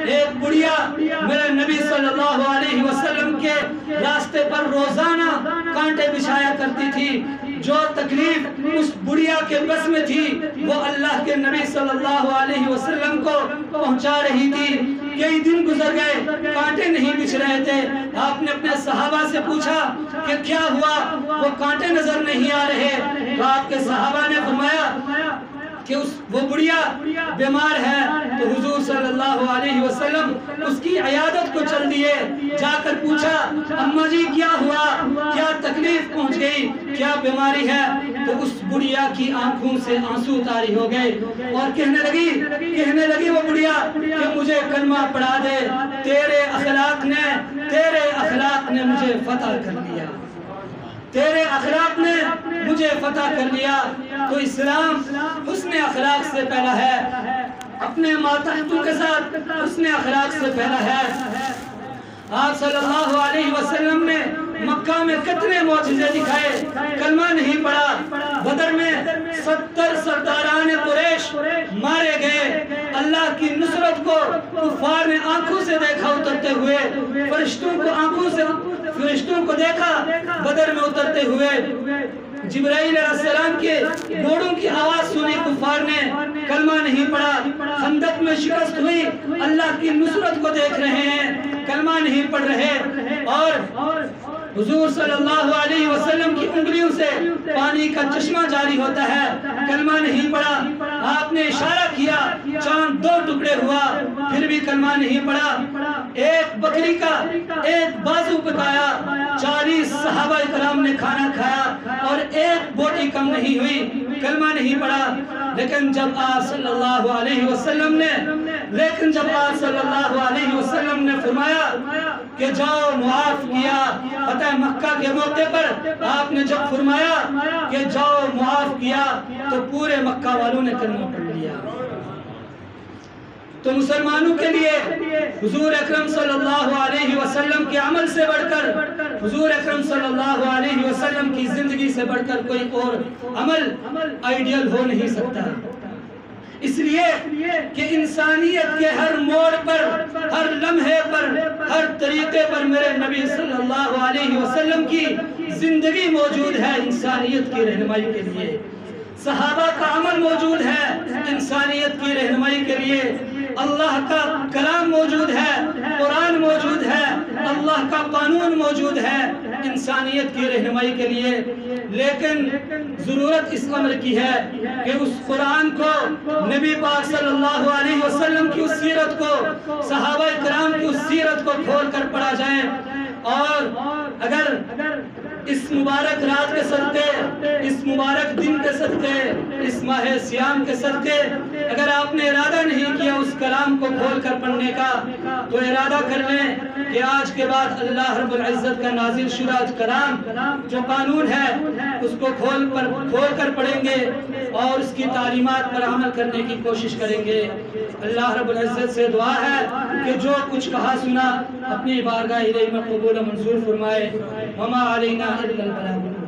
ایک بڑھیا میرے نبی صلی اللہ علیہ وسلم کے راستے پر روزانہ کانٹے بچھایا کرتی تھی. جو تکلیف اس بڑھیا کے بس میں تھی وہ اللہ کے نبی صلی اللہ علیہ وسلم کو پہنچا رہی تھی. کئی دن گزر گئے, کانٹے نہیں بچھ رہے تھے. آپ نے اپنے صحابہ سے پوچھا کہ کیا ہوا, وہ کانٹے نظر نہیں آ رہے. تو آپ کے صحابہ نے فرمایا کہ وہ بڑھیا بیمار ہے. تو حضور صلی اللہ علیہ وسلم اس کی عیادت کو چل دیے. جا کر پوچھا, اماں جی کیا ہوا, کیا تکلیف پہنچ گئی, کیا بیماری ہے؟ تو اس بڑھیا کی آنکھوں سے آنسو طاری ہو گئے اور کہنے لگی وہ بڑھیا کہ مجھے کلمہ پڑھا دے, تیرے اخلاق نے مجھے فتح کر لیا, تیرے اخلاق نے مجھے فتح کر لیا. تو اسلام حسن اخلاق سے پہلا ہے, اپنے ماتحتوں کے ساتھ حسن اخلاق سے پہلا ہے. آپ صلی اللہ علیہ وسلم نے مکہ میں کتنے معجزے دکھائے, کلمہ نہیں پڑھا. بدر میں 70 سرداران قریش مارے گئے. اللہ کی نصرت کو کفار نے آنکھوں سے دیکھا اترتے ہوئے, فرشتوں کو دیکھا بدر میں اترتے ہوئے. جبرائیل علیہ السلام کے گھوڑوں کی آواز سنی کفار نے, کلمہ نہیں پڑھا. خندق میں شکست ہوئی, اللہ کی نصرت کو دیکھ رہے ہیں, کلمہ نہیں پڑھ رہے. اور حضور صلی اللہ علیہ وسلم کی انگلیوں سے پانی کا چشمہ جاری ہوتا ہے, کلمہ نہیں پڑھا. آپ نے اشارہ کیا, چاند 2 ٹکڑے ہوا, پھر بھی کلمہ نہیں پڑھا. ایک بکری کا ایک بازو پکایا, 40 صحابہ کرام نے کھانا کھایا اور ایک بوٹی کم نہیں ہوئی, کلمہ نہیں پڑھا. لیکن جب آپ صلی اللہ علیہ وسلم نے فرمایا کہ جاؤ معاف کیا, فتح مکہ کے موقع پر آپ نے جب فرمایا کہ جاؤ معاف کیا تو پورے مکہ والوں نے کلمہ پڑھ لیا. تو مسلمانوں کے لیے حضور اکرم صلی اللہ علیہ وسلم کے عمل سے بڑھ کر, حضور اکرم صلی اللہ علیہ وسلم کی زندگی سے بڑھ کر کوئی اور عمل آئیڈیل ہو نہیں سکتا. اس لیے کہ انسانیت کے ہر موڑ پر, ہر لمحے پر, ہر طریقے پر میرے نبی صلی اللہ علیہ وسلم کی زندگی موجود ہے انسانیت کی رہنمائی کے لیے. صحابہ کا عمل موجود ہے انسانیت کی رہنمائی کے لیے. اللہ کا کلام موجود ہے, قرآن موجود ہے, اللہ کا قانون موجود ہے انسانیت کی رہنمائی کے لیے. لیکن ضرورت اس امر کی ہے کہ اس قرآن کو, نبی پاک صلی اللہ علیہ وسلم کی اس سیرت کو, صحابہ کرام کی اس سیرت کو کھول کر پڑھا جائے. اور اگر اس مبارک رات کے صدقے, اس مبارک دن کے صدقے, اس ماہ سیام کے صدقے اگر آپ نے ارادہ نہیں کیا اس کلام کو کھول کر پڑھنے کا, تو ارادہ کر لیں کہ آج کے بعد اللہ رب العزت کا نازل شدہ کلام جو قانون ہے اس کو کھول کر پڑھیں گے اور اس کی تعلیمات پر عمل کرنے کی کوشش کریں گے. اللہ رب العزت سے دعا ہے کہ جو کچھ کہا سنا اپنی بارگاہ الہی میں قبول و منظور فرمائے. وما علینا الا البلاغ.